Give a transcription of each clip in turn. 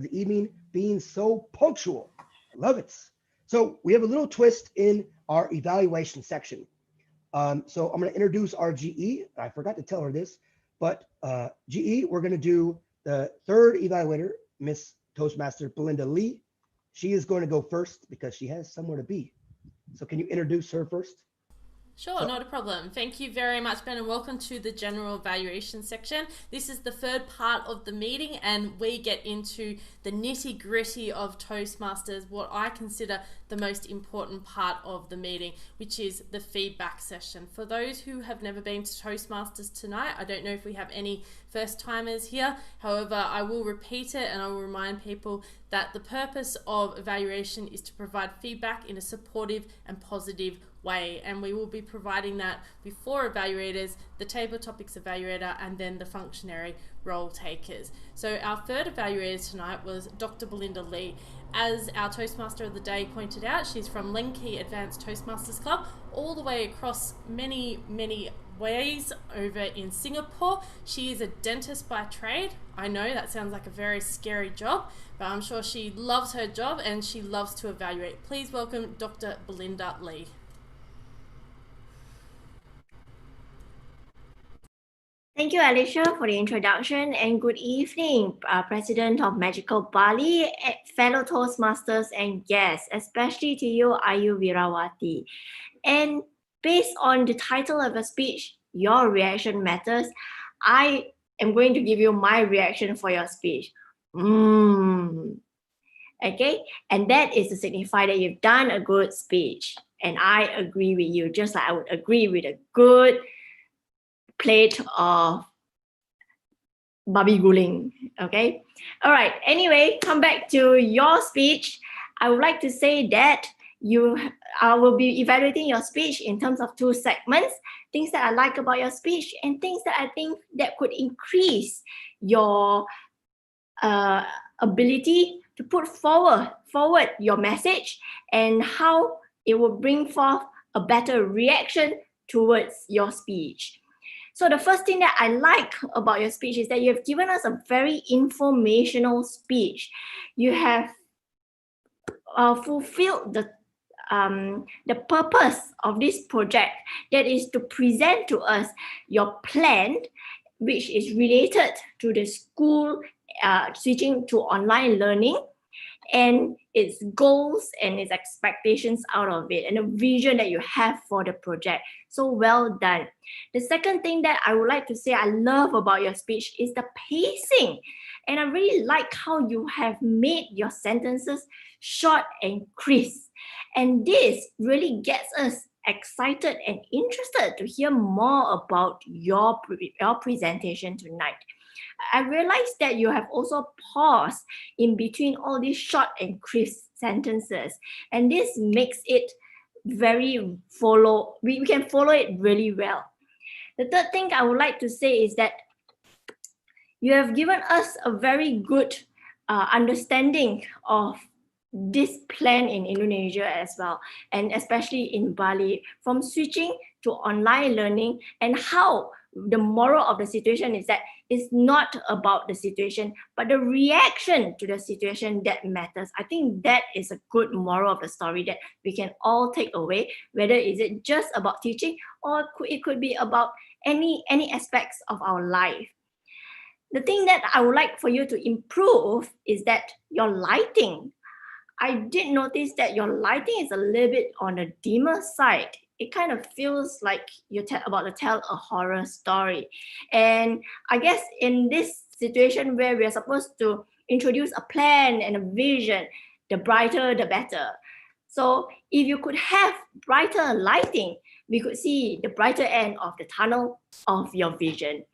of the evening, being so punctual. I love it. So we have a little twist in our evaluation section. So I'm going to introduce our GE. I forgot to tell her this, but GE, we're going to do the third evaluator, Miss Toastmaster Belinda Lee. She is going to go first because she has somewhere to be. So can you introduce her first? Sure, not a problem. Thank you very much, Ben, and welcome to the general evaluation section. This is the third part of the meeting, and we get into the nitty-gritty of Toastmasters, what I consider the most important part of the meeting, which is the feedback session. For those who have never been to Toastmasters tonight, I don't know if we have any first-timers here. However, I will repeat it and I will remind people that the purpose of evaluation is to provide feedback in a supportive and positive way, and we will be providing that before evaluators, the table topics evaluator, and then the functionary role takers. So our third evaluator tonight was Dr. Belinda Lee. As our Toastmaster of the Day pointed out, she's from Lenki Advanced Toastmasters Club, all the way across many ways over in Singapore. She is a dentist by trade. I know that sounds like a very scary job, but I'm sure she loves her job and she loves to evaluate. Please welcome Dr. Belinda Lee. Thank you, Alicia, for the introduction, and good evening, President of Magical Bali, fellow Toastmasters and guests, especially to you, Ayu Virawati. And based on the title of a speech, Your Reaction Matters, I am going to give you my reaction for your speech. Okay, and that is to signify that you've done a good speech. And I agree with you, just like I would agree with a good plate of babi guling. Okay, all right, anyway, come back to your speech. I would like to say that I will be evaluating your speech in terms of two segments: things that I like about your speech and things that I think that could increase your ability to put forward your message and how it will bring forth a better reaction towards your speech. So the first thing that I like about your speech is that you have given us a very informational speech. You have fulfilled the purpose of this project, that is to present to us your plan, which is related to the school switching to online learning, and its goals and its expectations out of it, and the vision that you have for the project. So well done. The second thing that I would like to say I love about your speech is the pacing. And I really like how you have made your sentences short and crisp. And this really gets us excited and interested to hear more about your presentation tonight. I realized that you have also paused in between all these short and crisp sentences, and this makes it we can follow it really well. The third thing I would like to say is that you have given us a very good understanding of this plan in Indonesia as well, and especially in Bali, from switching to online learning, and how the moral of the situation is that it's not about the situation, but the reaction to the situation that matters. I think that is a good moral of the story that we can all take away, whether is it just about teaching or it could be about any aspects of our life. The thing that I would like for you to improve is that your lighting. I did notice that your lighting is a little bit on the dimmer side. It kind of feels like you're about to tell a horror story. And I guess in this situation where we are supposed to introduce a plan and a vision, the brighter, the better. So if you could have brighter lighting, we could see the brighter end of the tunnel of your vision.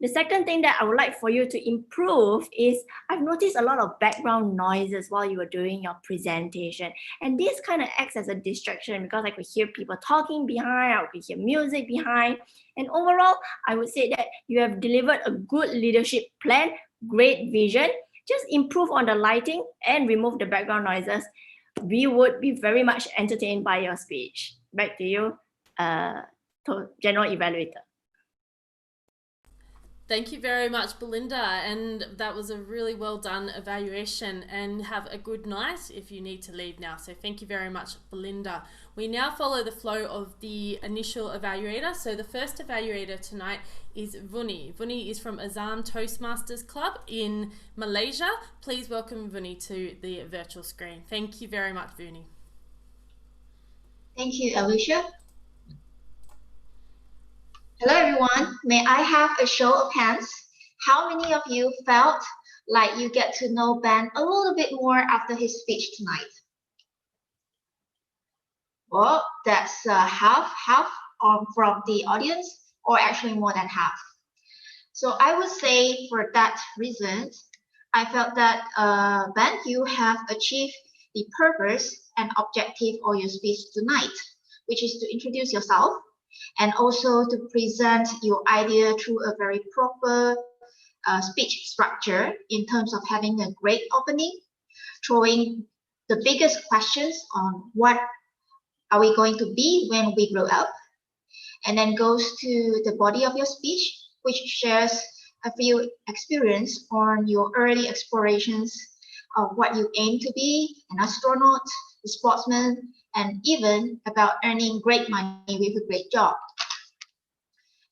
The second thing that I would like for you to improve is I've noticed a lot of background noises while you were doing your presentation. And this kind of acts as a distraction because I could hear people talking behind, I could hear music behind. And overall, I would say that you have delivered a good leadership plan, great vision. Just improve on the lighting and remove the background noises. We would be very much entertained by your speech. Back to you, General Evaluator. Thank you very much, Belinda, and that was a really well done evaluation, and have a good night if you need to leave now. So thank you very much, Belinda. We now follow the flow of the initial evaluator. So the first evaluator tonight is Vuni. Vuni is from Azam Toastmasters Club in Malaysia. Please welcome Vuni to the virtual screen. Thank you very much, Vuni. Thank you, Alicia. Hello, everyone. May I have a show of hands? How many of you felt like you get to know Ben a little bit more after his speech tonight? Well, that's half from the audience, or actually more than half. So I would say for that reason, I felt that Ben, you have achieved the purpose and objective of your speech tonight, which is to introduce yourself and also to present your idea through a very proper speech structure in terms of having a great opening, throwing the biggest questions on what are we going to be when we grow up, and then goes to the body of your speech, which shares a few experience on your early explorations of what you aim to be, an astronaut, a sportsman, and even about earning great money with a great job.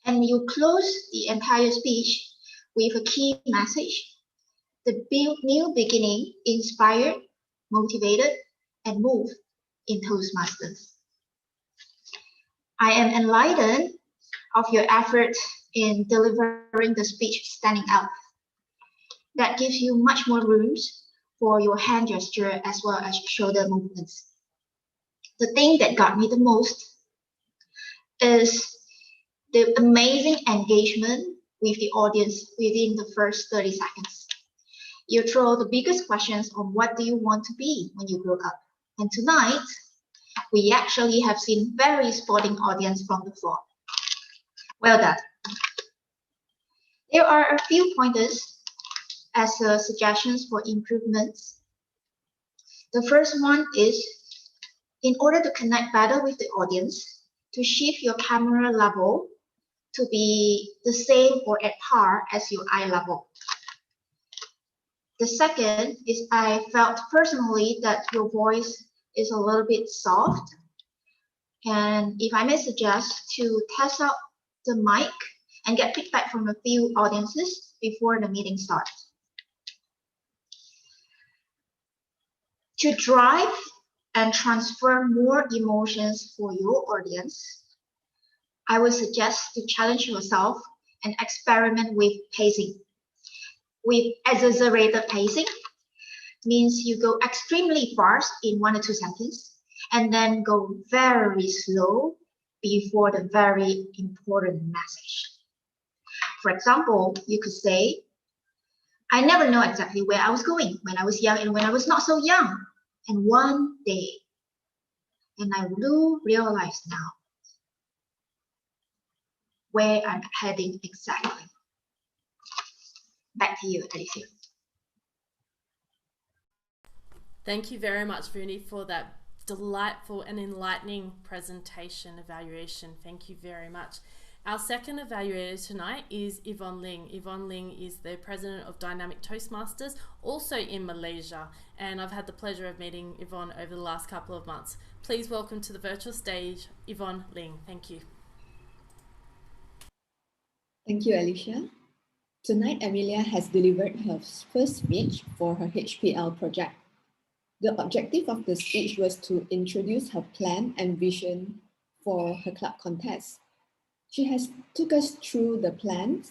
And you close the entire speech with a key message: the new beginning, inspired, motivated, and moved in Toastmasters. I am enlightened of your effort in delivering the speech standing out. That gives you much more room for your hand gesture as well as shoulder movements. The thing that got me the most is the amazing engagement with the audience within the first 30 seconds. You throw the biggest questions on what do you want to be when you grow up. And tonight, we actually have seen very sporting audience from the floor. Well done. There are a few pointers as suggestions for improvements. The first one is, in order to connect better with the audience, to shift your camera level to be the same or at par as your eye level. The second is, I felt personally that your voice is a little bit soft. And if I may suggest, to test out the mic and get feedback from a few audiences before the meeting starts. To drive and transfer more emotions for your audience, I would suggest to challenge yourself and experiment with pacing. With exaggerated pacing means you go extremely fast in 1 or 2 seconds and then go very slow before the very important message. For example, you could say, I never know exactly where I was going when I was young and when I was not so young. And one day, and I do realize now where I'm heading exactly. Back to you, Alicia. Thank you very much, Vuni, for that delightful and enlightening presentation evaluation. Thank you very much. Our second evaluator tonight is Yvonne Ling. Yvonne Ling is the president of Dynamic Toastmasters, also in Malaysia, and I've had the pleasure of meeting Yvonne over the last couple of months. Please welcome to the virtual stage, Yvonne Ling. Thank you. Thank you, Alicia. Tonight, Amelia has delivered her first speech for her HPL project. The objective of the speech was to introduce her plan and vision for her club contest. She has took us through the plans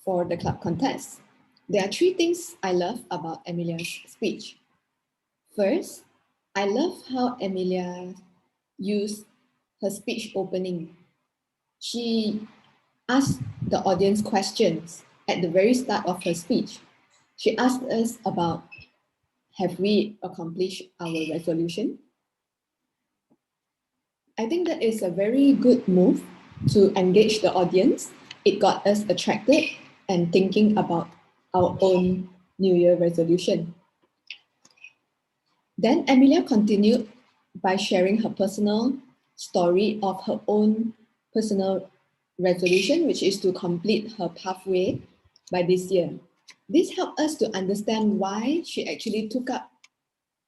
for the club contest. There are 3 things I love about Amelia's speech. First, I love how Amelia used her speech opening. She asked the audience questions at the very start of her speech. She asked us about, have we accomplished our resolution? I think that is a very good move to engage the audience. It got us attracted and thinking about our own New Year resolution. Then Amelia continued by sharing her personal story of her own personal resolution, which is to complete her pathway by this year. This helped us to understand why she actually took up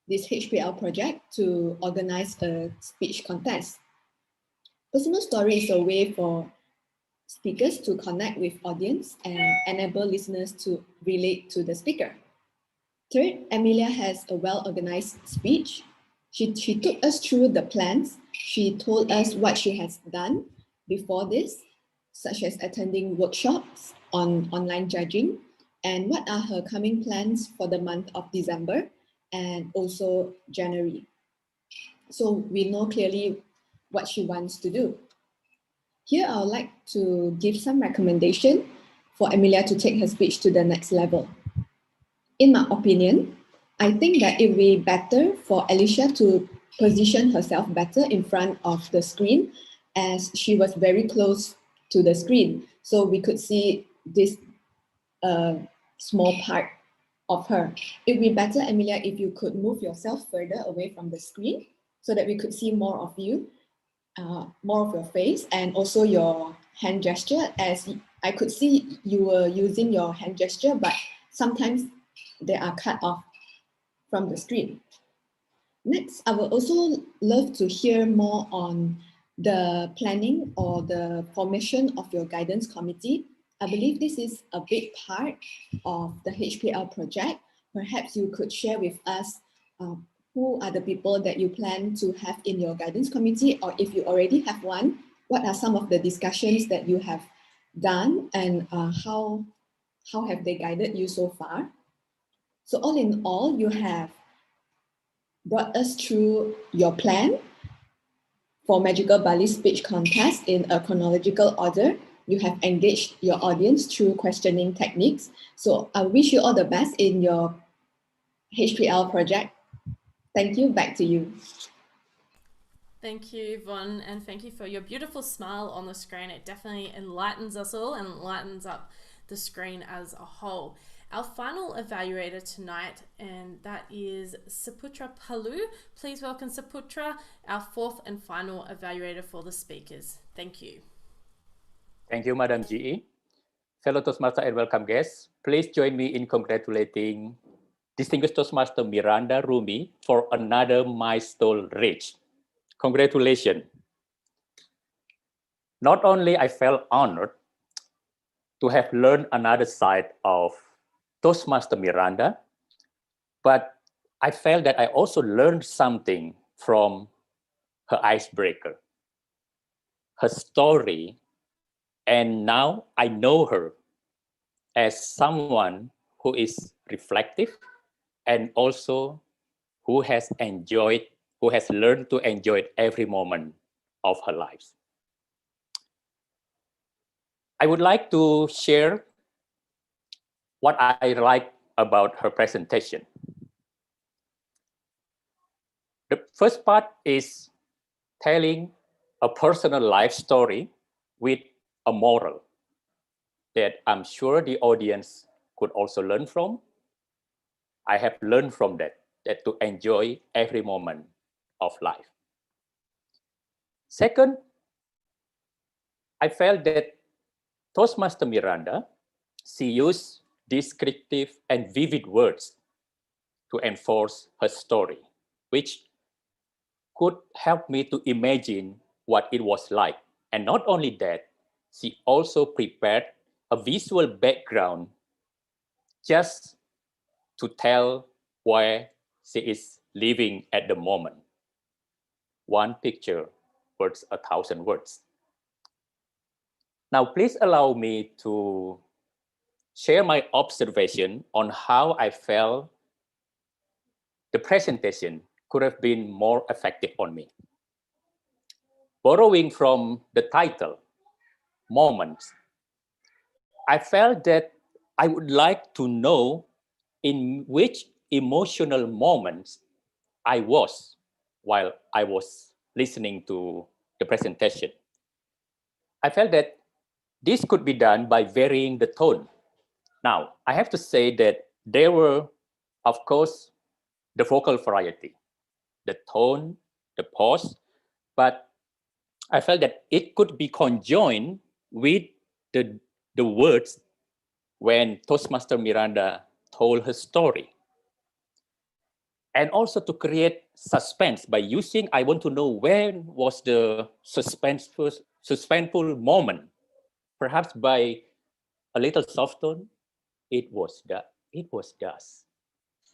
this HPL project to organize a speech contest. Personal story is a way for speakers to connect with audience and enable listeners to relate to the speaker. Third, Amelia has a well-organized speech. She took us through the plans. She told us what she has done before this, such as attending workshops on online judging, and what are her coming plans for the month of December and also January. So we know clearly what she wants to do. Here, I would like to give some recommendation for Amelia to take her speech to the next level. In my opinion, I think that it would be better for Alicia to position herself better in front of the screen, as she was very close to the screen. So we could see this small part of her. It would be better, Amelia, if you could move yourself further away from the screen so that we could see more of you, more of your face, and also your hand gesture. As I could see you were using your hand gesture, but sometimes they are cut off from the screen. Next, I would also love to hear more on the planning or the formation of your guidance committee. I believe this is a big part of the HPL project. Perhaps you could share with us who are the people that you plan to have in your guidance committee, or if you already have one, what are some of the discussions that you have done, and how have they guided you so far? So all in all, you have brought us through your plan for Magical Bali Speech Contest in a chronological order. You have engaged your audience through questioning techniques. So I wish you all the best in your HPL project. Thank you. Back to you. Thank you, Yvonne, and thank you for your beautiful smile on the screen. It definitely enlightens us all and lightens up the screen as a whole. Our final evaluator tonight, and that is Saputra Palu. Please welcome Saputra, our fourth and final evaluator for the speakers. Thank you. Thank you, Madam GE. Fellow Toastmaster and welcome guests, please join me in congratulating distinguished Toastmaster Miranda Rumi for another milestone reached. Congratulations. Not only I felt honored to have learned another side of Toastmaster Miranda, but I felt that I also learned something from her icebreaker, her story, and now I know her as someone who is reflective and also who has learned to enjoy every moment of her life. I would like to share what I like about her presentation. The first part is telling a personal life story with a moral that I'm sure the audience could also learn from. I have learned from that to enjoy every moment of life. Second, I felt that Toastmaster Miranda, she used descriptive and vivid words to enforce her story, which could help me to imagine what it was like. And not only that, she also prepared a visual background just to tell where she is living at the moment. One picture worth 1,000 words. Now, please allow me to share my observation on how I felt the presentation could have been more effective on me. Borrowing from the title, Moments, I felt that I would like to know in which emotional moments I was while I was listening to the presentation. I felt that this could be done by varying the tone. Now, I have to say that there were, of course, the vocal variety, the tone, the pause, but I felt that it could be conjoined with the words when Toastmaster Miranda told her story. And also to create suspense by using, I want to know when was the suspenseful moment. Perhaps by a little soft tone, it was dust,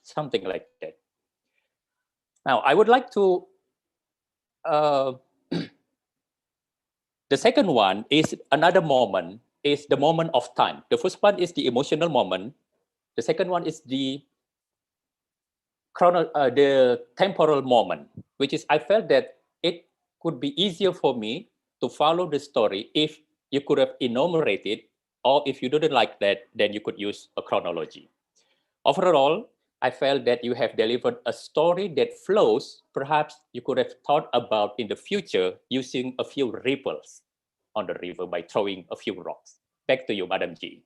something like that. Now, I would like to, the second one is another moment, is the moment of time. The first one is the emotional moment. The second one is the the temporal moment, which is I felt that it could be easier for me to follow the story if you could have enumerated, or if you didn't like that, then you could use a chronology. Overall, I felt that you have delivered a story that flows. Perhaps you could have thought about in the future using a few ripples on the river by throwing a few rocks. Back to you, Madam G.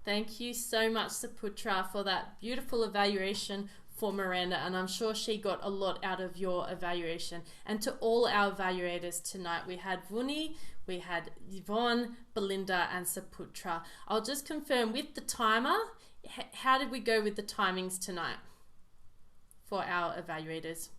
Thank you so much, Saputra, for that beautiful evaluation for Miranda, and I'm sure she got a lot out of your evaluation. And to all our evaluators tonight, we had Vuni, we had Yvonne, Belinda, and Saputra. I'll just confirm with the timer, how did we go with the timings tonight for our evaluators?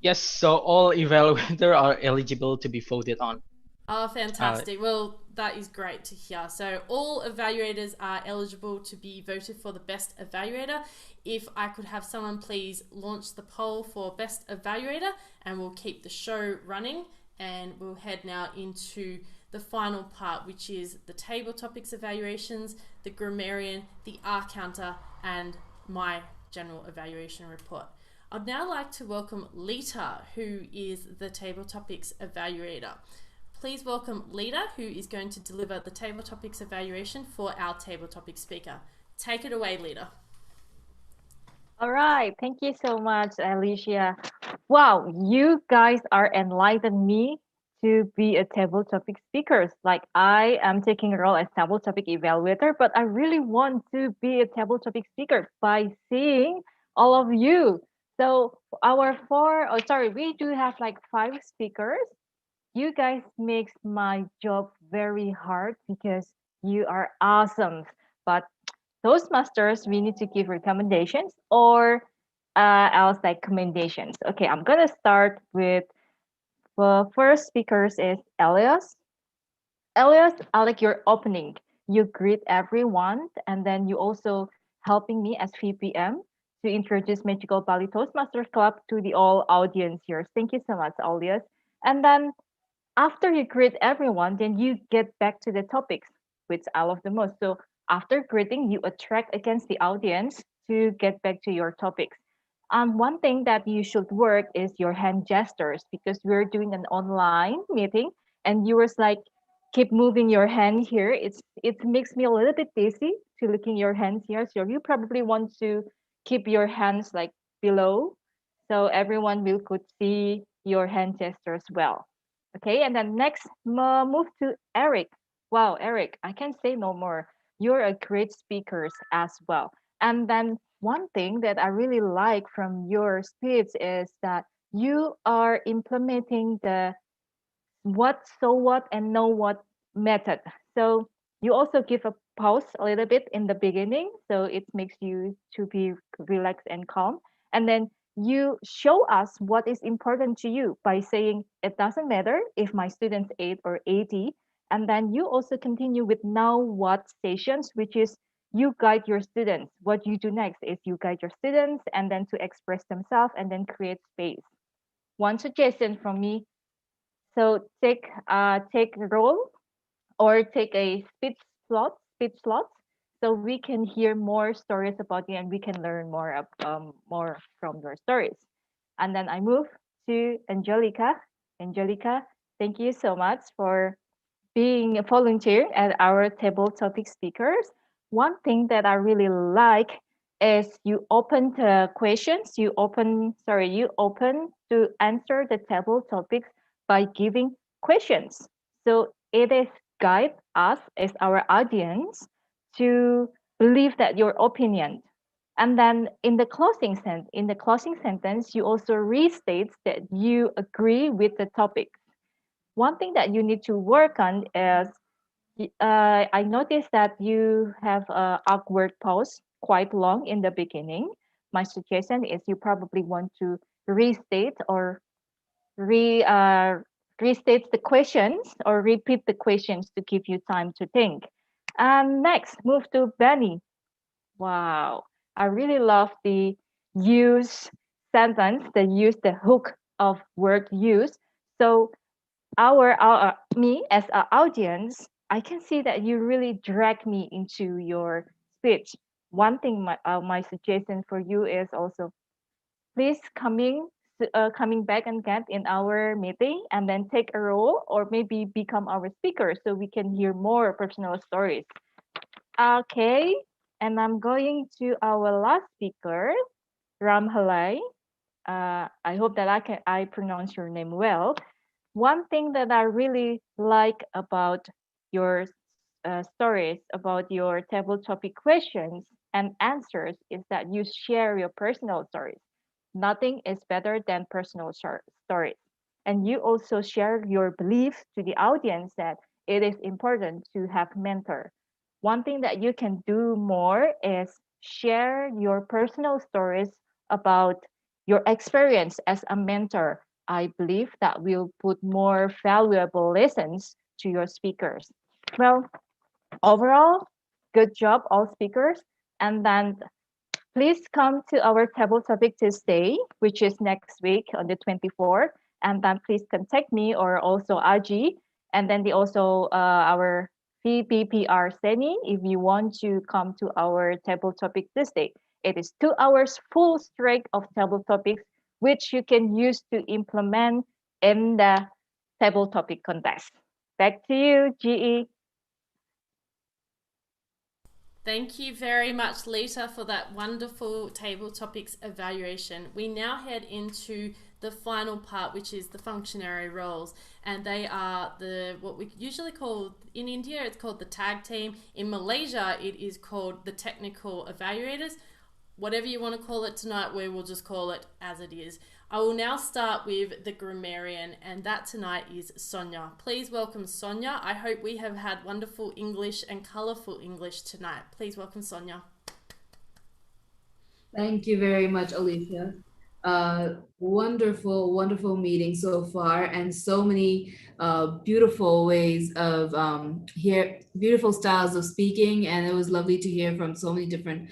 Yes, so all evaluators are eligible to be voted on. Oh, fantastic. Well, that is great to hear. So all evaluators are eligible to be voted for the best evaluator. If I could have someone please launch the poll for best evaluator, and we'll keep the show running, and we'll head now into the final part, which is the table topics evaluations, the grammarian, the R counter, and my general evaluation report. I'd now like to welcome Lita, who is the table topics evaluator. Please welcome Lita, who is going to deliver the table topics evaluation for our table topics speaker. Take it away, Lita. All right, thank you so much, Alicia. Wow, you guys are enlightening me to be a table topic speaker. Like I am taking a role as table topic evaluator, but I really want to be a table topic speaker by seeing all of you. So we do have like 5 speakers. You guys makes my job very hard because you are awesome. But Toastmasters, we need to give recommendations or else like commendations. Okay, I'm gonna start with the first speakers is Elias. Elias, I like your opening. You greet everyone, and then you also helping me as VPM to introduce Magical Bali Toastmasters Club to the all audience here. Thank you so much, Elias. And then after you greet everyone, then you get back to the topics, which I love the most. So after greeting, you attract against the audience to get back to your topics. One thing that you should work is your hand gestures because we're doing an online meeting and you was like keep moving your hand here. It makes me a little bit dizzy to looking your hands here. So you probably want to keep your hands like below so everyone will could see your hand gestures well. Okay, and then next move to Eric. Wow, Eric, I can say no more. You're a great speaker as well. And then one thing that I really like from your speech is that you are implementing the what, so what, and know what method. So you also give a pause a little bit in the beginning, so it makes you to be relaxed and calm. And then you show us what is important to you by saying it doesn't matter if my students 8 or 80. And then you also continue with now what sessions, which is you guide your students. What you do next is you guide your students and then to express themselves and then create space. One suggestion from me, so take role or take a speech slot, so we can hear more stories about you and we can learn more more from your stories. And then I move to Angelica. Angelica, thank you so much for being a volunteer at our table topic speakers. One thing that I really like is you open the questions, you open to answer the table topics by giving questions. So it is guide us as our audience to believe that your opinion. And then in the closing sentence, you also restate that you agree with the topic. One thing that you need to work on is I noticed that you have a awkward pause quite long in the beginning. My suggestion is you probably want to restate or re restate the questions or repeat the questions to give you time to think. And next, move to Benny. Wow, I really love the use sentence, the use the hook of word use. So our me as an audience, I can see that you really drag me into your speech. One thing my suggestion for you is also please coming back and get in our meeting and then take a role or maybe become our speaker so we can hear more personal stories. Okay, and I'm going to our last speaker, Ram Halai. I hope that I pronounce your name well. One thing that I really like about your stories, about your table topic questions and answers, is that you share your personal stories. Nothing is better than personal stories. And you also share your belief to the audience that it is important to have mentor. One thing that you can do more is share your personal stories about your experience as a mentor. I believe that will put more valuable lessons to your speakers. Well, overall, good job, all speakers. And then please come to our table topic Tuesday, which is next week on the 24th. And then please contact me or also Aji. And then also our VPPR Seni if you want to come to our table topic Tuesday. It is 2 hours full straight of table topics, which you can use to implement in the table topic contest. Back to you, GE. Thank you very much, Lita, for that wonderful table topics evaluation. We now head into the final part, which is the functionary roles, and they are what we usually call in India, it's called the tag team. In Malaysia, it is called the technical evaluators. Whatever you want to call it tonight, we will just call it as it is. I will now start with the grammarian, and that tonight is Sonia. Please welcome Sonia. I hope we have had wonderful English and colourful English tonight. Please welcome Sonia. Thank you very much, Alicia. Wonderful, wonderful meeting so far, and so many beautiful ways of beautiful styles of speaking. And it was lovely to hear from so many different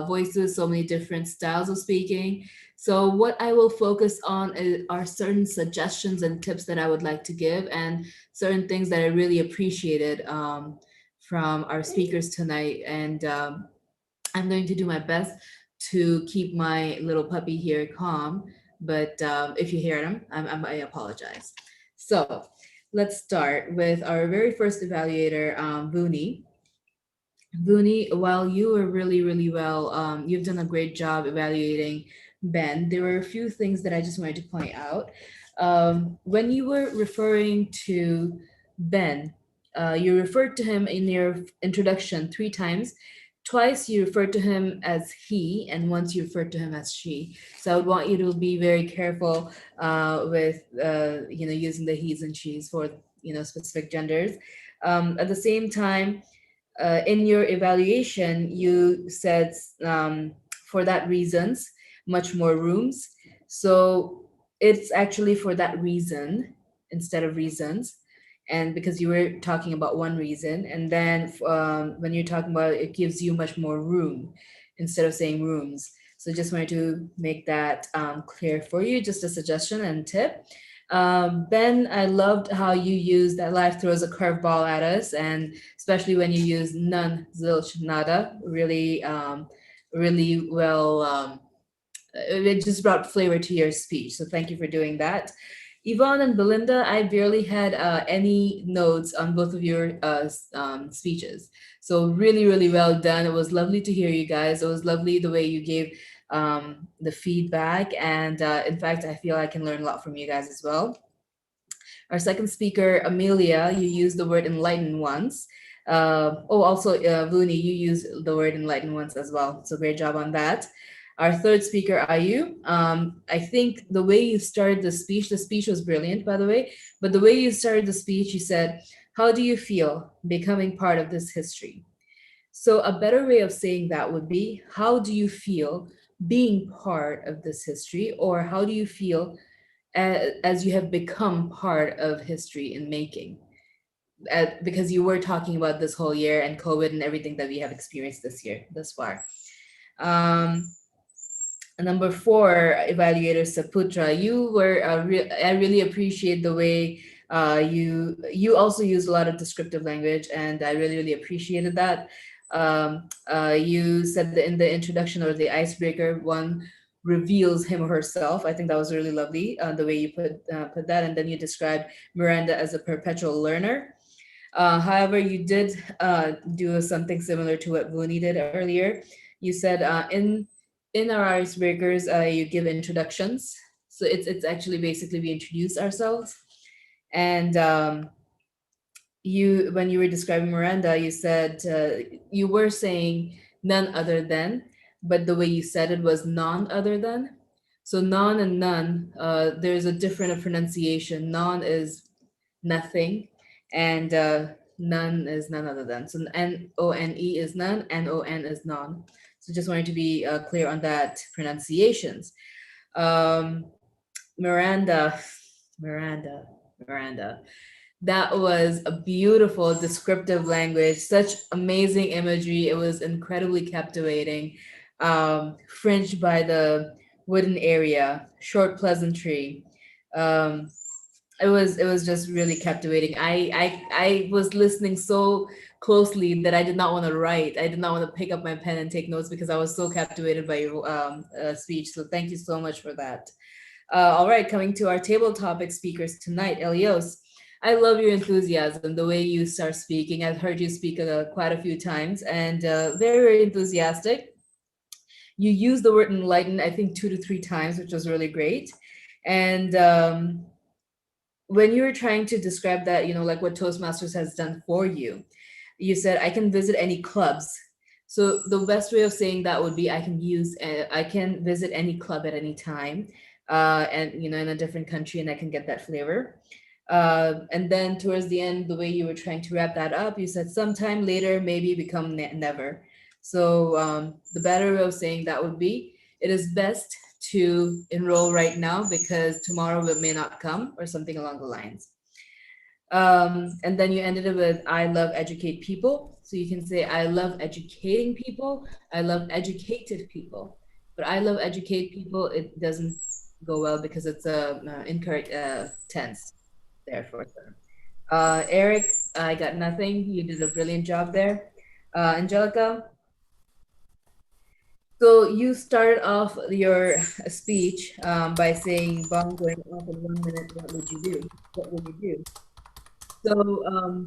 voices, so many different styles of speaking. So what I will focus on are certain suggestions and tips that I would like to give, and certain things that I really appreciated from our speakers tonight. And I'm going to do my best to keep my little puppy here calm, but if you hear him, I apologize. So let's start with our very first evaluator, Vuni. Vuni, while you were really, really well, you've done a great job evaluating Ben. There were a few things that I just wanted to point out. When you were referring to Ben, you referred to him in your introduction 3 times. Twice you referred to him as he, and once you referred to him as she. So I would want you to be very careful with using the he's and she's for specific genders. At the same time, in your evaluation, you said for that reasons, much more rooms. So it's actually for that reason instead of reasons. And because you were talking about one reason, and then when you're talking about it gives you much more room instead of saying rooms. So just wanted to make that clear for you, just a suggestion and tip. Ben, I loved how you used that life throws a curveball at us, and especially when you use none, zilch, nada, really, really well. It just brought flavor to your speech. So thank you for doing that. Yvonne and Belinda, I barely had any notes on both of your speeches. So really, really well done. It was lovely to hear you guys. It was lovely the way you gave the feedback. And in fact, I feel I can learn a lot from you guys as well. Our second speaker, Amelia, you used the word enlighten once. Also, Vuni, you used the word enlighten once as well. So great job on that. Our third speaker, Ayu. I think the way you started the speech was brilliant, by the way, but the way you started the speech, you said, how do you feel becoming part of this history? So a better way of saying that would be, how do you feel being part of this history, or how do you feel as you have become part of history in making? Because you were talking about this whole year and COVID and everything that we have experienced this year thus far. Number 4, evaluator Saputra, you were I really appreciate the way you also use a lot of descriptive language, and I really appreciated that. You said that in the introduction or the icebreaker, one reveals him or herself. I think that was really lovely, the way you put that, and then you described Miranda as a perpetual learner. However, you did do something similar to what Vuni did earlier. You said in our icebreakers, you give introductions. So it's actually basically we introduce ourselves. And when you were describing Miranda, you said you were saying none other than, but the way you said it was non other than. So non and none, there's a different pronunciation. Non is nothing, and none is none other than. So N-O-N-E is none, N-O-N is non. So just wanted to be clear on that pronunciations. Miranda. That was a beautiful descriptive language, such amazing imagery. It was incredibly captivating. Fringed by the wooden area, short pleasantry. It was just really captivating. I was listening so closely that I did not want to write. I did not want to pick up my pen and take notes because I was so captivated by your speech. So thank you so much for that. All right, coming to our table topic speakers tonight, Elios. I love your enthusiasm, the way you start speaking. I've heard you speak quite a few times, and very enthusiastic. You used the word enlighten, I think 2 to 3 times, which was really great. And when you were trying to describe that, like what Toastmasters has done for you, you said, I can visit any clubs. So the best way of saying that would be I can visit any club at any time, and in a different country, and I can get that flavor. And then towards the end, the way you were trying to wrap that up, you said sometime later, maybe become never. So the better way of saying that would be, it is best to enroll right now because tomorrow it may not come, or something along the lines. And then you ended it with, I love educate people. So you can say, I love educating people. I love educated people. But I love educate people, it doesn't go well because it's a incorrect tense there for them. Eric, I got nothing. You did a brilliant job there. Angelica, so you started off your speech by saying, bomb going off in 1 minute, what would you do? What would you do? So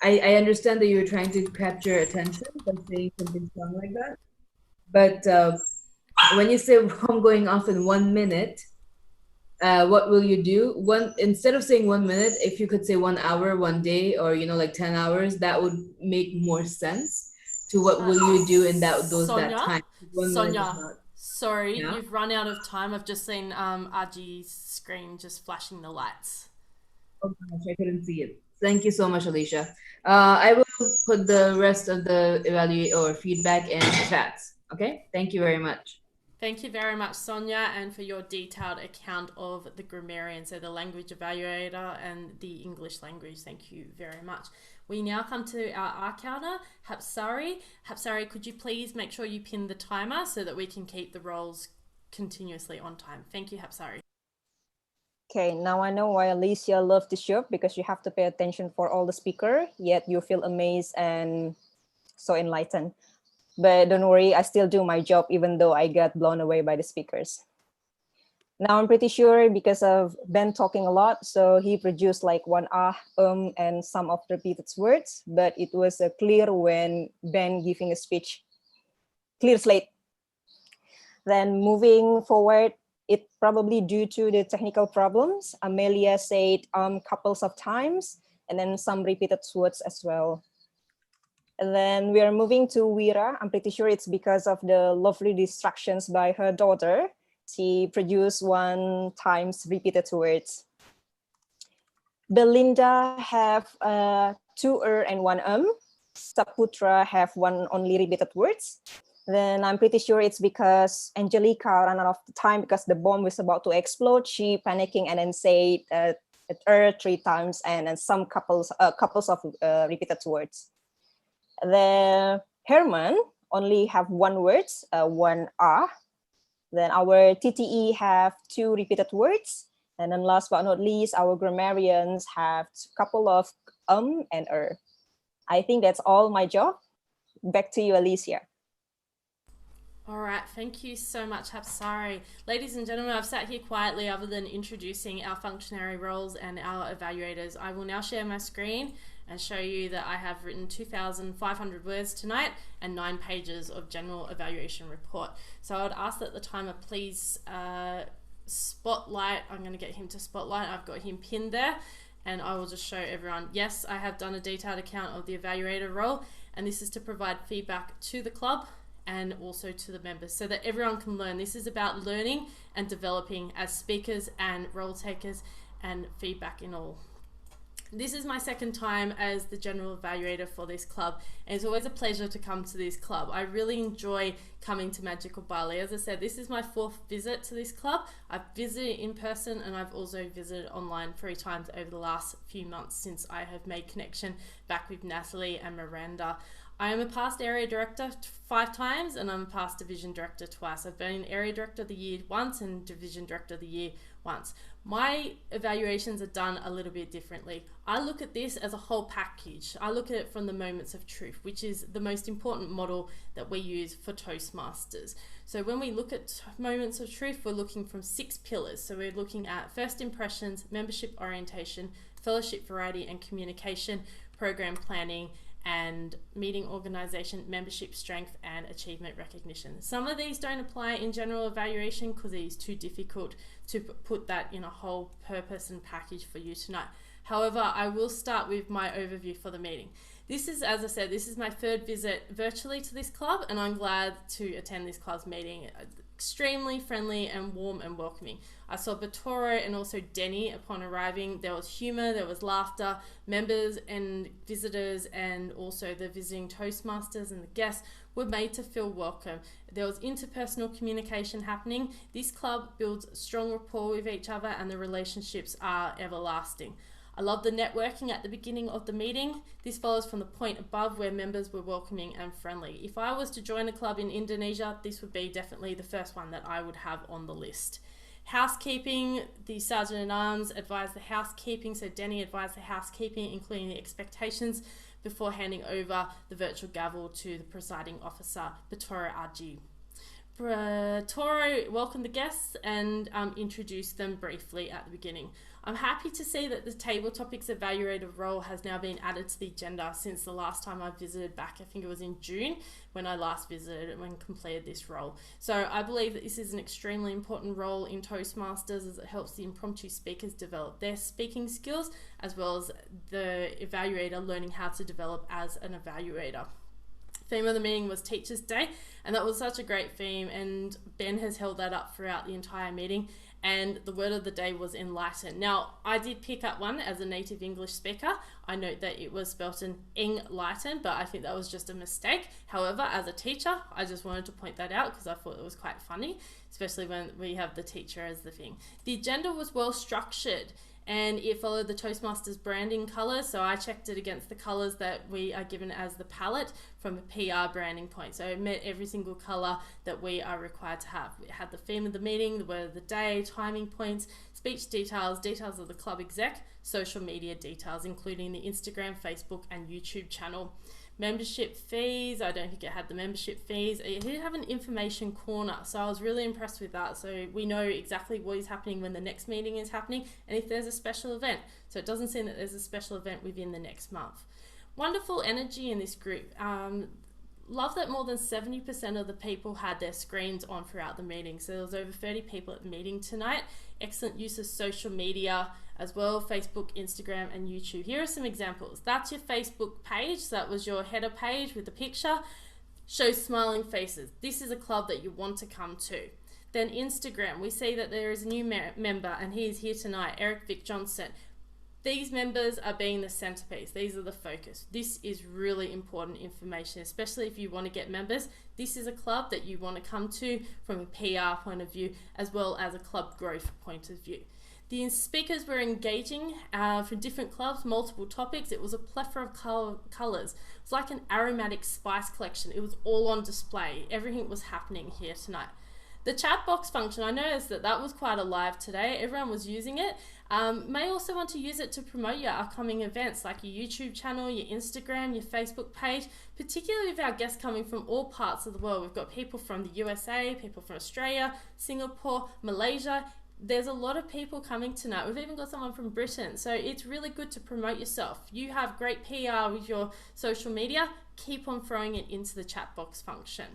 I understand that you were trying to capture attention by saying something strong like that. But when you say bomb going off in 1 minute, what will you do? Instead of saying 1 minute, if you could say 1 hour, 1 day, or like 10 hours, that would make more sense to what will you do in that time. Sonia, sorry, yeah? You've run out of time. I've just seen RG's screen just flashing the lights. Oh gosh, I couldn't see it. Thank you so much, Alicia. I will put the rest of the evaluate or feedback in chats. Okay, thank you very much. Thank you very much, Sonia, and for your detailed account of the grammarian, so the language evaluator and the English language. Thank you very much. We now come to our R-counter, Hapsari. Hapsari, could you please make sure you pin the timer so that we can keep the rolls continuously on time? Thank you, Hapsari. Okay, now I know why Alicia loved this job, because you have to pay attention for all the speaker, yet you feel amazed and so enlightened. But don't worry, I still do my job even though I got blown away by the speakers. Now I'm pretty sure because of Ben talking a lot, so he produced like one and some of the repeated words, but it was clear when Ben giving a speech, clear slate. Then moving forward, it probably due to the technical problems. Amelia said couples of times, and then some repeated words as well. And then we are moving to Wira. I'm pretty sure it's because of the lovely distractions by her daughter. She produced 1 times repeated words. Belinda have 2 and 1 Saputra have 1 only repeated words. Then I'm pretty sure it's because Angelica ran out of time because the bomb was about to explode. She panicking and then said 3 times and then some couples of repeated words. The Herman only have 1 word, 1 Then our TTE have 2 repeated words. And then last but not least, our grammarians have a couple of and I think that's all my job. Back to you, Alicia. All right, thank you so much, Hapsari. Ladies and gentlemen, I've sat here quietly other than introducing our functionary roles and our evaluators. I will now share my screen and show you that I have written 2,500 words tonight and 9 pages of general evaluation report. So I would ask that the timer please spotlight. I'm going to get him to spotlight. I've got him pinned there and I will just show everyone. Yes, I have done a detailed account of the evaluator role, and this is to provide feedback to the club and also to the members so that everyone can learn. This is about learning and developing as speakers and role takers and feedback in all. This is my second time as the general evaluator for this club, and it's always a pleasure to come to this club. I really enjoy coming to Magical Bali. As I said, this is my 4th visit to this club. I've visited in person and I've also visited online 3 times over the last few months since I have made connection back with Natalie and Miranda. I am a past area director 5 times and I'm a past division director twice. I've been area director of the year once and division director of the year once. My evaluations are done a little bit differently. I look at this as a whole package. I look at it from the moments of truth, which is the most important model that we use for Toastmasters. So when we look at moments of truth, we're looking from 6 pillars. So we're looking at first impressions, membership orientation, fellowship variety and communication, program planning, and meeting organization, membership strength, and achievement recognition. Some of these don't apply in general evaluation because it is too difficult to put that in a whole purpose and package for you tonight. However, I will start with my overview for the meeting. This is, as I said, this is my 3rd visit virtually to this club, and I'm glad to attend this club's meeting. Extremely friendly and warm and welcoming. I saw Batoro and also Denny upon arriving. There was humour, there was laughter. Members and visitors and also the visiting Toastmasters and the guests were made to feel welcome. There was interpersonal communication happening. This club builds strong rapport with each other and the relationships are everlasting. I love the networking at the beginning of the meeting. This follows from the point above where members were welcoming and friendly. If I was to join a club in Indonesia, this would be definitely the first one that I would have on the list. Housekeeping, the Sergeant-at-Arms advised the housekeeping, so Denny advised the housekeeping, including the expectations, before handing over the virtual gavel to the presiding officer, Batoro Aji. Toro welcomed the guests and introduced them briefly at the beginning. I'm happy to see that the table topics evaluator role has now been added to the agenda since the last time I visited back. I think it was in June when I last visited and completed this role. So I believe that this is an extremely important role in Toastmasters as it helps the impromptu speakers develop their speaking skills as well as the evaluator learning how to develop as an evaluator. Theme of the meeting was Teachers Day, and that was such a great theme, and Ben has held that up throughout the entire meeting, and the word of the day was enlighten. Now, I did pick up one as a native English speaker. I note that it was spelt in enlighten, but I think that was just a mistake. However, as a teacher, I just wanted to point that out because I thought it was quite funny, especially when we have the teacher as the thing. The agenda was well structured, and it followed the Toastmasters branding colours, so I checked it against the colours that we are given as the palette from a PR branding point. So it met every single colour that we are required to have. It had the theme of the meeting, the word of the day, timing points, speech details, details of the club exec, social media details, including the Instagram, Facebook and YouTube channel. Membership fees, I don't think it had the membership fees. It did have an information corner, so I was really impressed with that. So we know exactly what is happening when the next meeting is happening and if there's a special event. So it doesn't seem that there's a special event within the next month. Wonderful energy in this group. Love that more than 70% of the people had their screens on throughout the meeting. So there was over 30 people at the meeting tonight. Excellent use of social media as well, Facebook, Instagram, and YouTube. Here are some examples. That's your Facebook page. So that was your header page with the picture. Shows smiling faces. This is a club that you want to come to. Then Instagram, we see that there is a new member, and he is here tonight, Eric Vic Johnson. These members are being the centerpiece. These are the focus. This is really important information, especially if you want to get members. This is a club that you want to come to from a PR point of view, as well as a club growth point of view. The speakers were engaging from different clubs, multiple topics. It was a plethora of colors. It was like an aromatic spice collection. It was all on display. Everything was happening here tonight. The chat box function, I noticed that was quite alive today. Everyone was using it. May also want to use it to promote your upcoming events like your YouTube channel, your Instagram, your Facebook page, particularly with our guests coming from all parts of the world. We've got people from the USA, people from Australia, Singapore, Malaysia. There's a lot of people coming tonight. We've even got someone from Britain. So it's really good to promote yourself. You have great PR with your social media. Keep on throwing it into the chat box function.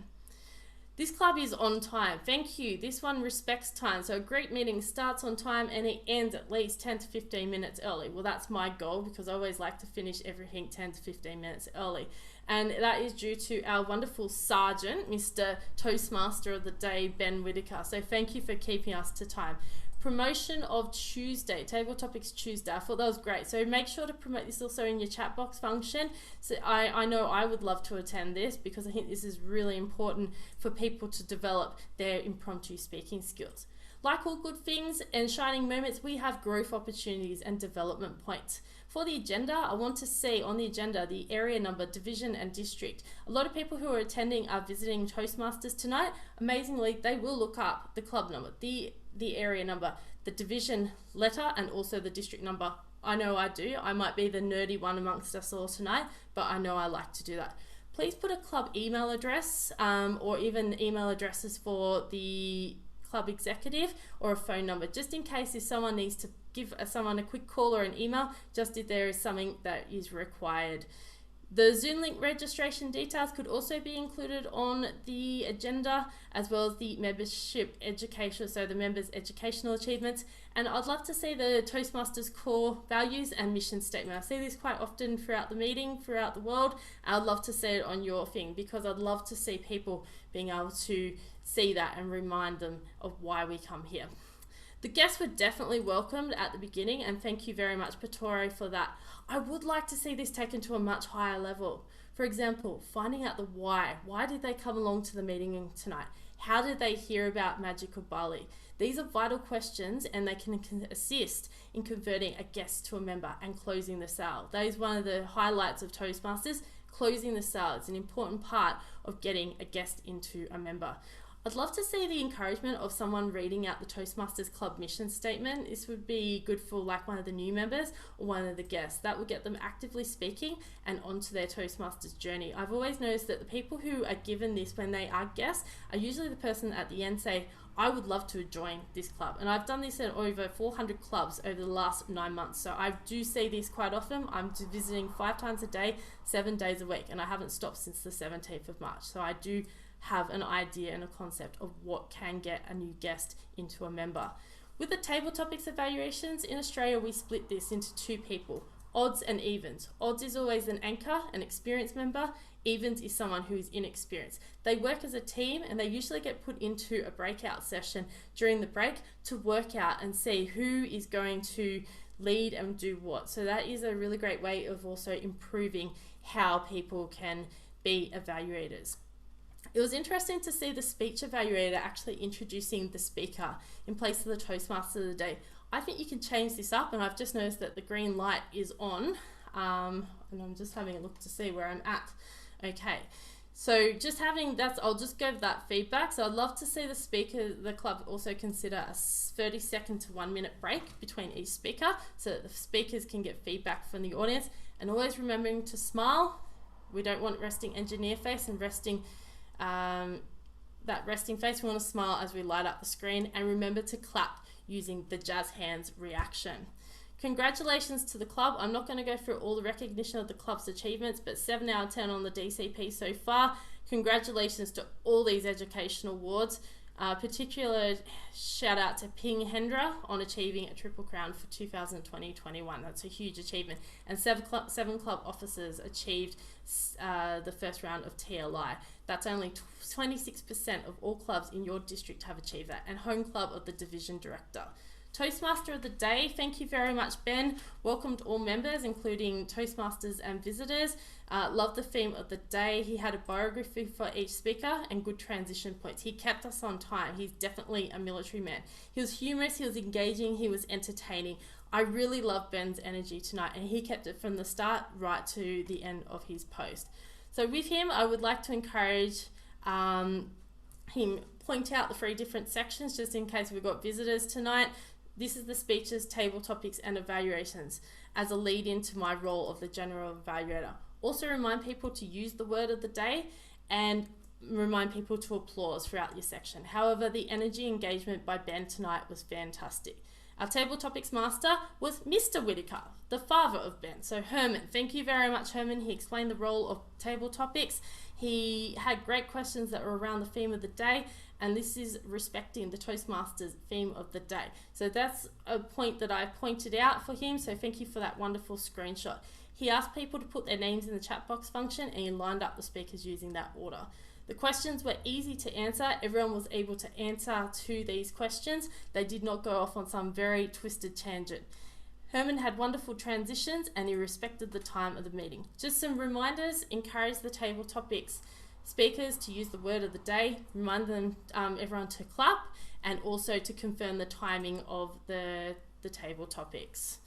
This club is on time. Thank you. This one respects time. So a great meeting starts on time and it ends at least 10 to 15 minutes early. Well, that's my goal because I always like to finish everything 10 to 15 minutes early. And that is due to our wonderful sergeant, Mr. Toastmaster of the day, Ben Whitaker. So thank you for keeping us to time. Promotion of Tuesday, Table Topics Tuesday. I thought that was great. So make sure to promote this also in your chat box function. So I know I would love to attend this because I think this is really important for people to develop their impromptu speaking skills. Like all good things and shining moments, we have growth opportunities and development points. For the agenda, I want to see on the agenda the area number, division and district. A lot of people who are attending are visiting Toastmasters tonight. Amazingly, they will look up the club number, the area number, the division letter, and also the district number. I know I do. I might be the nerdy one amongst us all tonight, but I know I like to do that. Please put a club email address or even email addresses for the club executive or a phone number, just in case if someone needs to give someone a quick call or an email, just if there is something that is required. The Zoom link registration details could also be included on the agenda, as well as the membership education, so the members' educational achievements. And I'd love to see the Toastmasters core values and mission statement. I see this quite often throughout the meeting, throughout the world. I'd love to see it on your thing because I'd love to see people being able to see that and remind them of why we come here. The guests were definitely welcomed at the beginning, and thank you very much, Patori, for that. I would like to see this taken to a much higher level. For example, finding out the why. Why did they come along to the meeting tonight? How did they hear about Magical Bali? These are vital questions, and they can assist in converting a guest to a member and closing the sale. That is one of the highlights of Toastmasters. Closing the sale is an important part of getting a guest into a member. I'd love to see the encouragement of someone reading out the Toastmasters Club mission statement. This would be good for like one of the new members or one of the guests. That would get them actively speaking and onto their Toastmasters journey. I've always noticed that the people who are given this when they are guests are usually the person at the end say, I would love to join this club. And I've done this at over 400 clubs over the last 9 months. So I do see this quite often. I'm visiting 5 times a day, 7 days a week, and I haven't stopped since the 17th of March. So I do have an idea and a concept of what can get a new guest into a member. With the table topics evaluations in Australia, we split this into 2 people, odds and evens. Odds is always an anchor, an experienced member. Evens is someone who is inexperienced. They work as a team and they usually get put into a breakout session during the break to work out and see who is going to lead and do what. So that is a really great way of also improving how people can be evaluators. It was interesting to see the speech evaluator actually introducing the speaker in place of the Toastmaster of the day. I think you can change this up, and I've just noticed that the green light is on, and I'm just having a look to see where I'm at. Okay, so just having that, I'll just give that feedback. So I'd love to see the club also consider a 30-second to 1 minute break between each speaker so that the speakers can get feedback from the audience, and always remembering to smile. We don't want resting engineer face and resting that resting face. We want to smile as we light up the screen, and remember to clap using the jazz hands reaction. Congratulations to the club. I'm not going to go through all the recognition of the club's achievements, but 7 out of 10 on the DCP so far. Congratulations to all these educational awards. Particular shout out to Ping Hendra on achieving a Triple Crown for 2020-21. That's a huge achievement. And seven club officers achieved the first round of TLI. That's only 26% of all clubs in your district have achieved that. And home club of the division director. Toastmaster of the Day, thank you very much, Ben. Welcomed all members, including Toastmasters and visitors. Love the theme of the day. He had a biography for each speaker and good transition points. He kept us on time. He's definitely a military man. He was humorous, he was engaging, he was entertaining. I really love Ben's energy tonight, and he kept it from the start right to the end of his post. So with him, I would like to encourage him point out the 3 different sections just in case we've got visitors tonight. This is the speeches, table topics, and evaluations as a lead into my role of the general evaluator. Also remind people to use the word of the day and remind people to applause throughout your section. However, the energy engagement by Ben tonight was fantastic. Our table topics master was Mr. Whitaker, the father of Ben. So Herman, thank you very much, Herman. He explained the role of table topics. He had great questions that were around the theme of the day, and this is respecting the Toastmasters theme of the day. So that's a point that I pointed out for him, so thank you for that wonderful screenshot. He asked people to put their names in the chat box function, and he lined up the speakers using that order. The questions were easy to answer. Everyone was able to answer to these questions. They did not go off on some very twisted tangent. Herman had wonderful transitions, and he respected the time of the meeting. Just some reminders: encourage the table topics speakers to use the word of the day, remind them, everyone to clap, and also to confirm the timing of the table topics.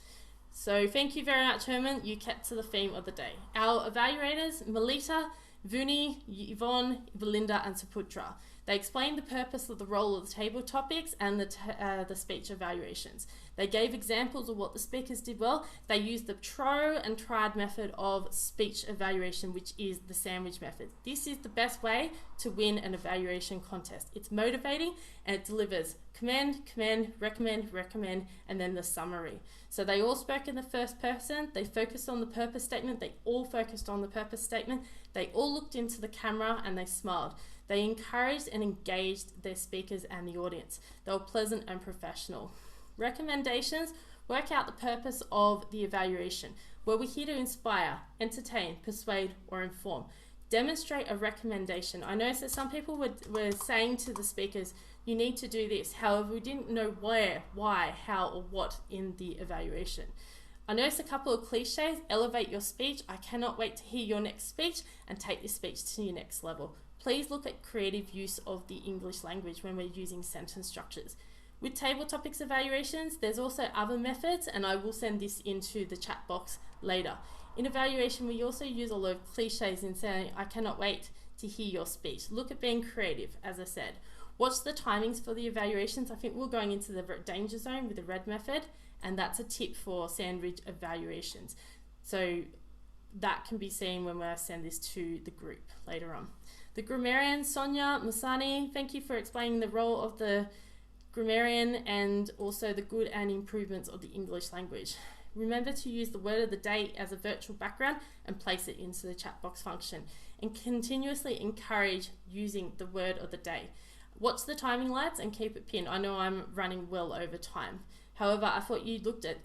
So thank you very much, Herman. You kept to the theme of the day. Our evaluators, Melita, Vuni, Yvonne, Belinda, and Saputra. They explained the purpose of the role of the table topics and the speech evaluations. They gave examples of what the speakers did well. They used the TRO and TRIAD method of speech evaluation, which is the sandwich method. This is the best way to win an evaluation contest. It's motivating and it delivers commend, commend, recommend, recommend, and then the summary. So they all spoke in the first person. They focused on the purpose statement. They all focused on the purpose statement. They all looked into the camera and they smiled. They encouraged and engaged their speakers and the audience. They were pleasant and professional. Recommendations: work out the purpose of the evaluation. Were we here to inspire, entertain, persuade, or inform? Demonstrate a recommendation. I noticed that some people were saying to the speakers, you need to do this. However, we didn't know where, why, how, or what in the evaluation. I noticed a couple of cliches: elevate your speech, I cannot wait to hear your next speech, and take this speech to your next level. Please look at creative use of the English language when we're using sentence structures. With table topics evaluations, there's also other methods, and I will send this into the chat box later. In evaluation, we also use a lot of cliches in saying, I cannot wait to hear your speech. Look at being creative, as I said. Watch the timings for the evaluations. I think we're going into the danger zone with the red method, and that's a tip for sandwich evaluations. So that can be seen when I send this to the group later on. The grammarian, Sonia Masani, thank you for explaining the role of the grammarian and also the good and improvements of the English language. Remember to use the word of the day as a virtual background and place it into the chat box function, and continuously encourage using the word of the day. Watch the timing lads and keep it pinned. I know I'm running well over time. However, I thought you looked at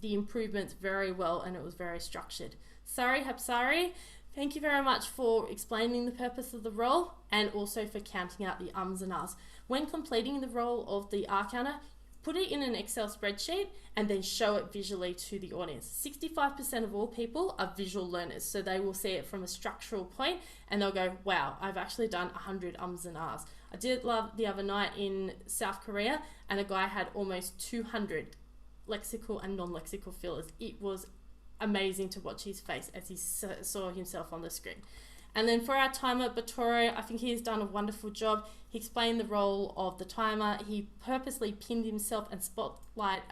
the improvements very well and it was very structured. Sari Hapsari, thank you very much for explaining the purpose of the role and also for counting out the ums and ahs. When completing the role of the R counter, put it in an Excel spreadsheet and then show it visually to the audience. 65% of all people are visual learners, so they will see it from a structural point and they'll go, wow, I've actually done 100 ums and ahs. I did love the other night in South Korea, and a guy had almost 200 lexical and non-lexical fillers. It was amazing to watch his face as he saw himself on the screen. And then for our timer, Batoro, I think he has done a wonderful job. He explained the role of the timer. He purposely pinned himself and spotlight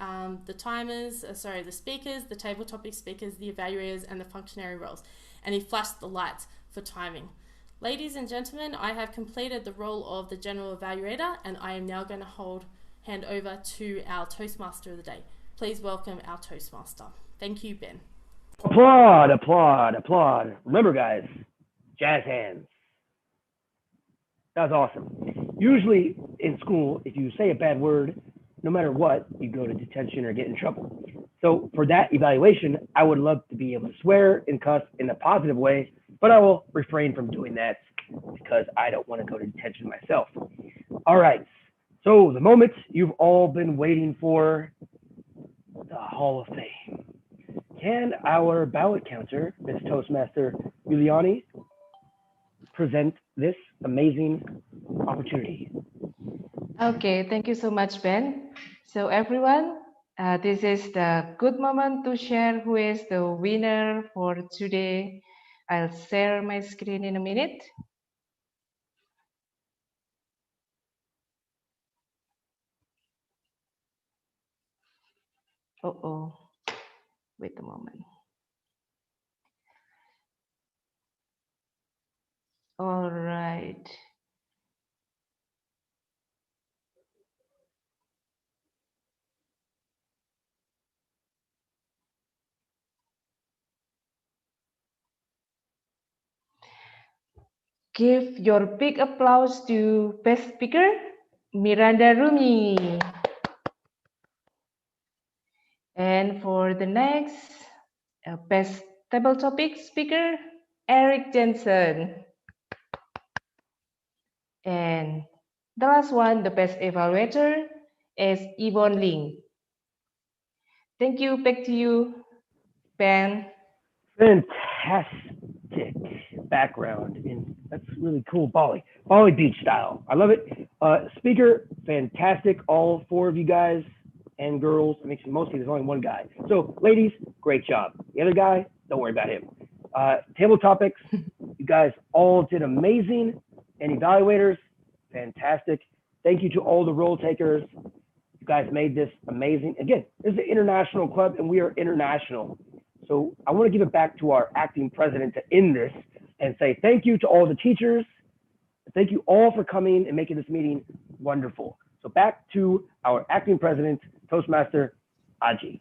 the timers, the speakers, the table topic speakers, the evaluators, and the functionary roles. And he flashed the lights for timing. Ladies and gentlemen, I have completed the role of the general evaluator, and I am now going to hand over to our Toastmaster of the day. Please welcome our Toastmaster. Thank you, Ben. Applaud, applaud, applaud. Remember, guys, jazz hands. That was awesome. Usually in school, if you say a bad word, no matter what, you go to detention or get in trouble. So for that evaluation, I would love to be able to swear and cuss in a positive way, but I will refrain from doing that because I don't want to go to detention myself. All right. So the moment you've all been waiting for, the Hall of Fame. Can our ballot counter, Ms. Toastmaster Giuliani, present this amazing opportunity? Okay, thank you so much, Ben. So everyone, this is the good moment to share who is the winner for today. I'll share my screen in a minute. Oh, wait a moment. All right. Give your big applause to best speaker, Miranda Rumi. And for the next, best table topic speaker, Eric Jensen. And the last one, the best evaluator, is Yvonne Ling. Thank you. Back to you, Ben. Fantastic background. And that's really cool. Bali Beach style. I love it. Speaker, fantastic. All four of you guys and girls. I mean, mostly there's only one guy. So, ladies, great job. The other guy, don't worry about him. Table topics, you guys all did amazing. And evaluators, fantastic. Thank you to all the role takers. You guys made this amazing. Again, this is an international club, and we are international. So I want to give it back to our acting president to end this and say thank you to all the teachers. Thank you all for coming and making this meeting wonderful. So back to our acting president, Toastmaster Aji.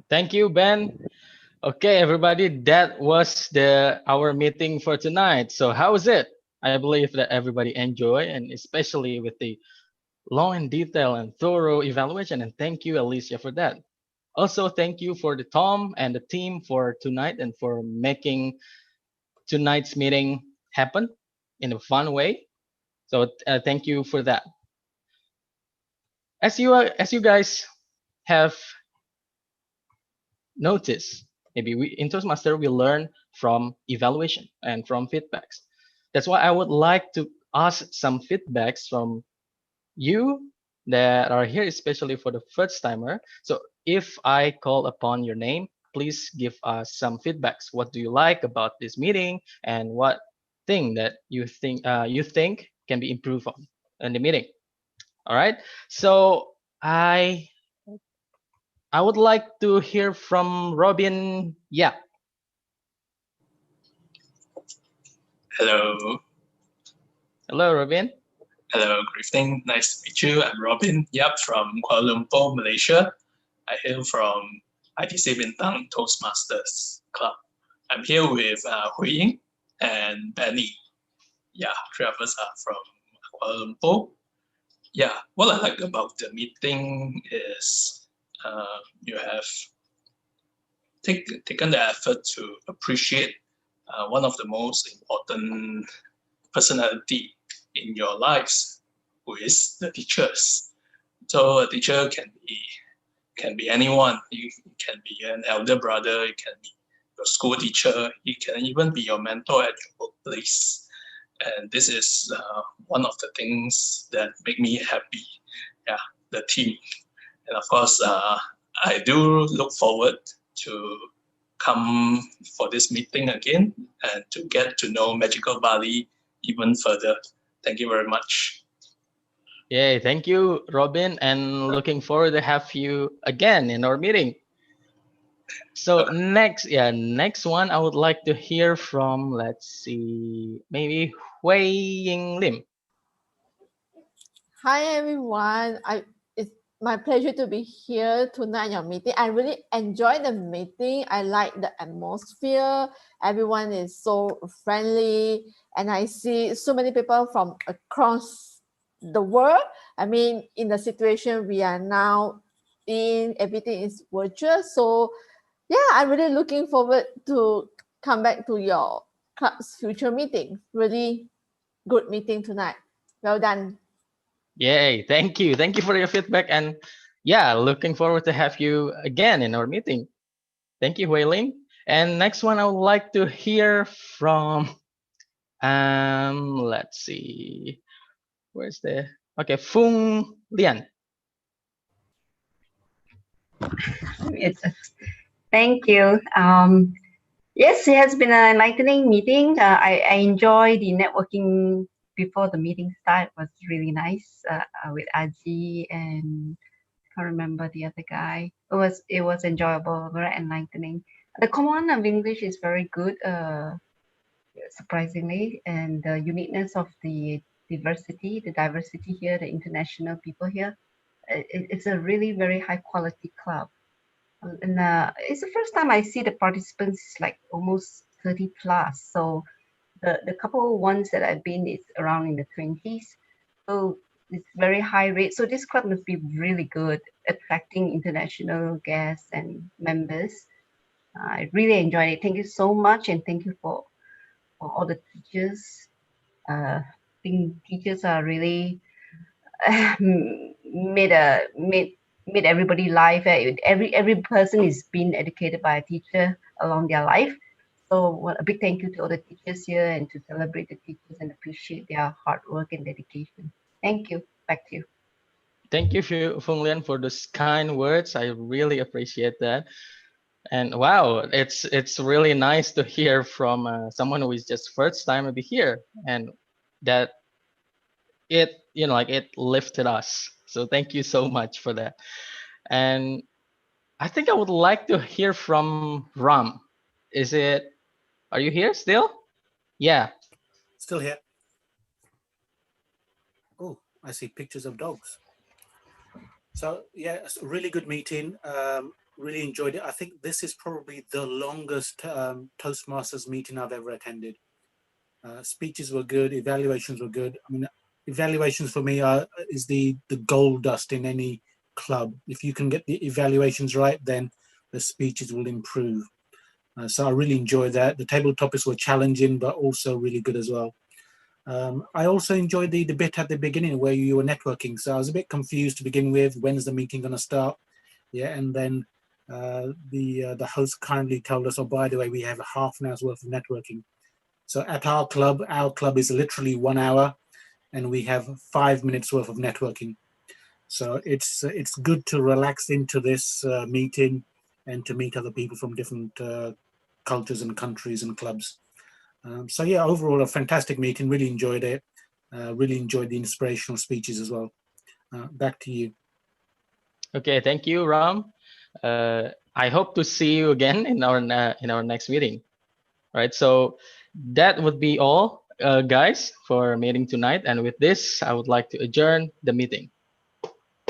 Thank you, Ben. Okay, everybody, that was our meeting for tonight. So how was it? I believe that everybody enjoyed, and especially with the long and detailed and thorough evaluation. And thank you, Alicia, for that. Also, thank you for the Tom and the team for tonight and for making tonight's meeting happen in a fun way. So thank you for that. As you guys have noticed, maybe in Toastmaster we learn from evaluation and from feedbacks. That's why I would like to ask some feedbacks from you that are here, especially for the first timer. So if I call upon your name, please give us some feedbacks. What do you like about this meeting, and what thing that you think can be improved on in the meeting? All right. So I would like to hear from Robin. Yeah. Hello. Hello, Robin. Hello, good evening. Nice to meet you. I'm Robin Yap from Kuala Lumpur, Malaysia. I hail from ITC Bintang Toastmasters Club. I'm here with Hui Ying and Benny. Yeah, three of us are from Kuala Lumpur. Yeah, what I like about the meeting is you have taken the effort to appreciate one of the most important personality in your lives, who is the teachers. So a teacher can be anyone. You can be an elder brother, it can be your school teacher, it can even be your mentor at your workplace. And this is one of the things that make me happy. Yeah, the team. And of course, I do look forward to come for this meeting again and to get to know Magical Bali even further. Thank you very much. Yay, thank you, Robin, and looking forward to have you again in our meeting. So next one I would like to hear from, let's see, maybe Hui Ying Lim. Hi everyone. my pleasure to be here tonight in your meeting. I really enjoyed the meeting. I like the atmosphere. Everyone is so friendly, and I see so many people from across the world. I mean, in the situation we are now in, everything is virtual. So, yeah, I'm really looking forward to come back to your club's future meeting. Really good meeting tonight. Well done. Yay! Thank you. Thank you for your feedback, and yeah, looking forward to have you again in our meeting. Thank you, Wei Ling. And next one, I would like to hear from. Let's see. Where's the? Okay, Fung Lian. It's Thank you. Yes, it has been an enlightening meeting. I enjoy the networking before the meeting start. It was really nice with Aji and I can't remember the other guy. It was enjoyable, very enlightening. The command of English is very good, surprisingly, and the uniqueness of the diversity here, the international people here. It's a really very high quality club. And it's the first time I see the participants like almost 30 plus. So the couple ones that I've been is around in the 20s. So it's very high rate. So this club must be really good, attracting international guests and members. I really enjoyed it. Thank you so much, and thank you for all the teachers. I think teachers are really made everybody life. Every person is being educated by a teacher along their life. So a big thank you to all the teachers here, and to celebrate the teachers and appreciate their hard work and dedication. Thank you. Back to you. Thank you, Fung Lian, for those kind words. I really appreciate that. And wow, it's really nice to hear from someone who is just first time to be here, and that it like it lifted us. So thank you so much for that. And I think I would like to hear from Ram. Are you here still? Yeah. Still here. Oh, I see pictures of dogs. So yeah, it's a really good meeting. Really enjoyed it. I think this is probably the longest Toastmasters meeting I've ever attended. Speeches were good, evaluations were good. I mean, evaluations for me is the gold dust in any club. If you can get the evaluations right, then the speeches will improve. So I really enjoyed that. The table topics were challenging, but also really good as well. I also enjoyed the bit at the beginning where you were networking. So I was a bit confused to begin with. When's the meeting going to start? Yeah, and then the host kindly told us, oh, by the way, we have half an hour's worth of networking. So at our club is literally 1 hour, and we have 5 minutes worth of networking. So it's good to relax into this meeting and to meet other people from different cultures and countries and clubs. So yeah, overall a fantastic meeting. Really enjoyed it. Really enjoyed the inspirational speeches as well. Back to you. Okay, thank you, Ram. I hope to see you again in our next meeting. Right. So that would be all, guys, for meeting tonight. And with this, I would like to adjourn the meeting.